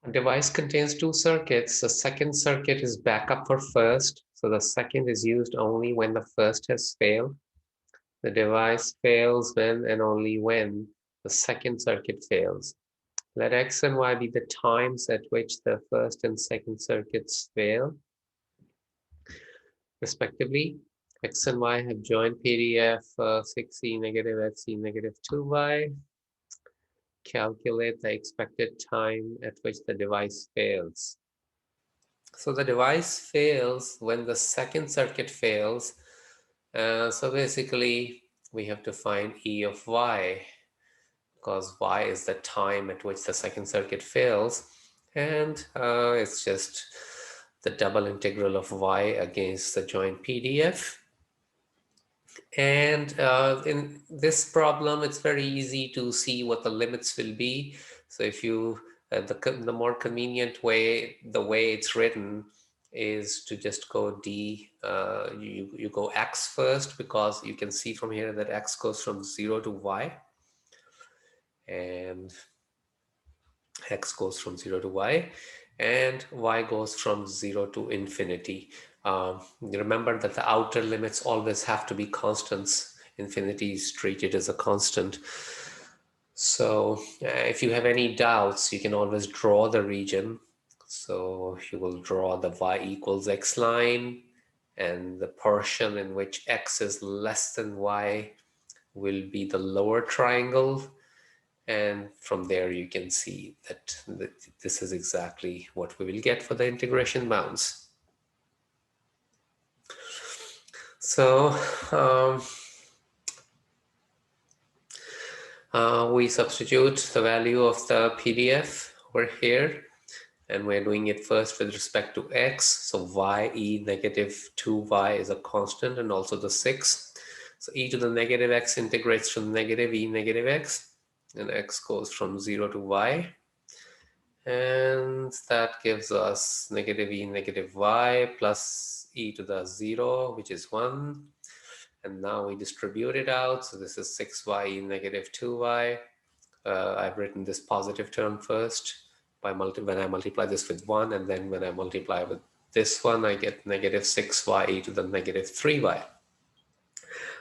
A device contains two circuits. The second circuit is backup for first, so the second is used only when the first has failed. The device fails when and only when the second circuit fails. Let X and Y be the times at which the first and second circuits fail, respectively. X and Y have joined PDF 6E negative FC negative 2Y. Calculate the expected time at which the device fails. So the device fails when the second circuit fails. So basically, we have to find E of Y, because Y is the time at which the second circuit fails. And it's just the double integral of Y against the joint PDF. And in this problem, it's very easy to see what the limits will be. So if you, the more convenient way, the way it's written is to just go D, you go X first, because you can see from here that X goes from 0 to Y, and X goes from 0 to Y, and Y goes from 0 to infinity. Remember that the outer limits always have to be constants. Infinity is treated as a constant. So if you have any doubts, you can always draw the region. So you will draw the Y equals X line, and the portion in which X is less than Y will be the lower triangle. And from there you can see that this is exactly what we will get for the integration bounds. So we substitute the value of the PDF over here, and we're doing it first with respect to X. So YE negative 2Y is a constant, and also the 6. So e to the negative X integrates from negative E negative X, and X goes from 0 to Y. And that gives us negative E negative Y plus E to the 0, which is 1. And now we distribute it out. So this is 6Y negative 2Y. I've written this positive term first when I multiply this with 1, and then when I multiply with this one, I get negative 6Y to the negative 3Y.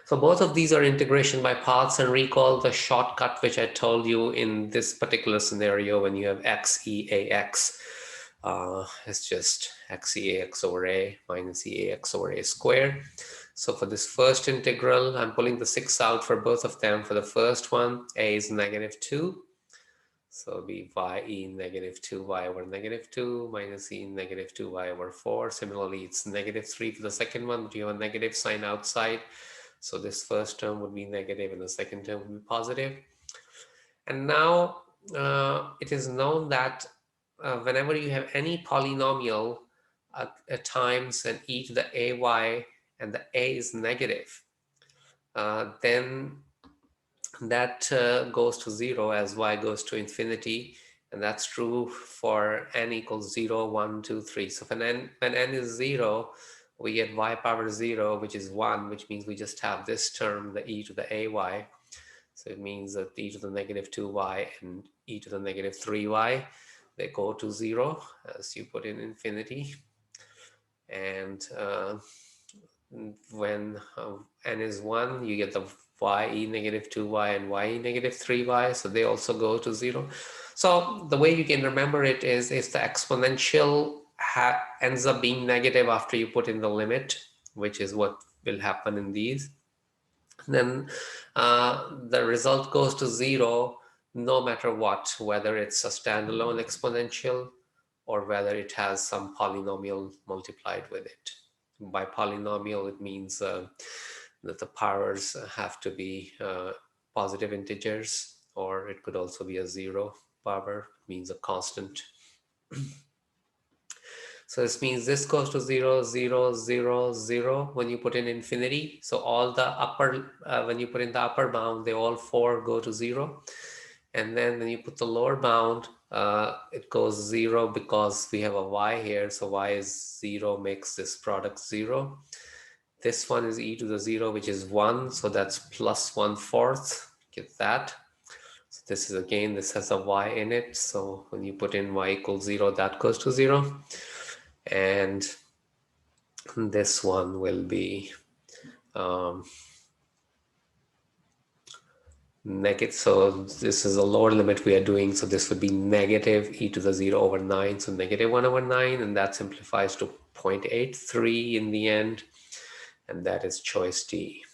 So both of these are integration by parts, and recall the shortcut which I told you in this particular scenario. When you have XEAX, it's just XEAX over A minus EAX over A squared. So for this first integral, I'm pulling the 6 out for both of them. For the first one, A is negative 2. So it'll be YE negative 2Y over negative 2 minus E negative 2Y over 4. Similarly, it's negative 3 for the second one, but you have a negative sign outside. So this first term would be negative and the second term would be positive. And now it is known that whenever you have any polynomial at times and e to the ay and the a is negative, then that goes to 0 as y goes to infinity. And that's true for n equals 0, 1, 2, 3. So when n is 0, we get y power 0, which is 1, which means we just have this term, the e to the ay. So it means that e to the negative 2y and e to the negative 3y, they go to 0 as you put in infinity. And when n is 1, you get the ye negative 2y and ye negative 3y, so they also go to 0. So the way you can remember it is if the exponential ends up being negative after you put in the limit, which is what will happen in these, then the result goes to 0 no matter what, whether it's a standalone exponential or whether it has some polynomial multiplied with it. By polynomial, it means that the powers have to be positive integers, or it could also be a 0 power, means a constant. So this means this goes to 0, 0, 0, 0 when you put in infinity. So all the upper, when you put in the upper bound, they all 4 go to 0. And then when you put the lower bound, it goes 0 because we have a y here. So y is 0, makes this product 0. This one is e to the 0, which is 1. So that's plus 1/4. Get that. So This is again, this has a y in it. So when you put in y equals 0, that goes to 0. And this one will be negative. So this is a lower limit we are doing. So this would be negative e to the 0 over 9. So negative 1 over 9. And that simplifies to 0.83 in the end. And that is choice D.